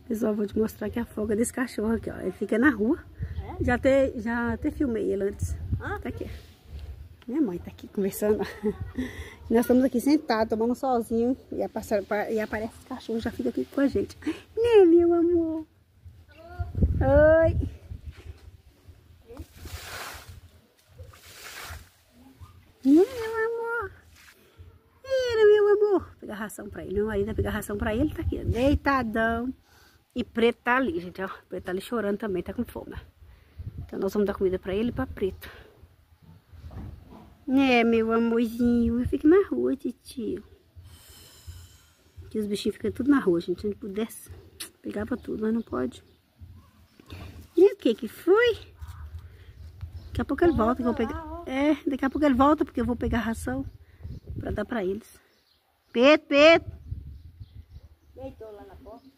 Pessoal, vou te mostrar aqui a folga desse cachorro aqui, ó. Ele fica na rua. É? Já até filmei ele antes. Ah? Tá aqui. Minha mãe tá aqui conversando. Nós estamos aqui sentados, tomando um solzinho. E aparece esse cachorro, já fica aqui com a gente. Né, meu amor? Oi. Né, meu amor? Meu amor. Vou pegar ração pra ele. Meu marido vai pegar ração pra ele. Tá aqui, deitadão. E Preto tá ali, gente, ó. Preto tá ali chorando também, tá com fome. Então nós vamos dar comida pra ele e pra Preto. É, meu amorzinho. Eu fico na rua, titio. Aqui os bichinhos ficam tudo na rua, gente. Se a gente pudesse pegar pra tudo, mas não pode. E o que foi? Daqui a pouco ele volta que eu vou pegar. É, daqui a pouco ele volta porque eu vou pegar ração pra dar pra eles. Preto. Deitou lá na porta.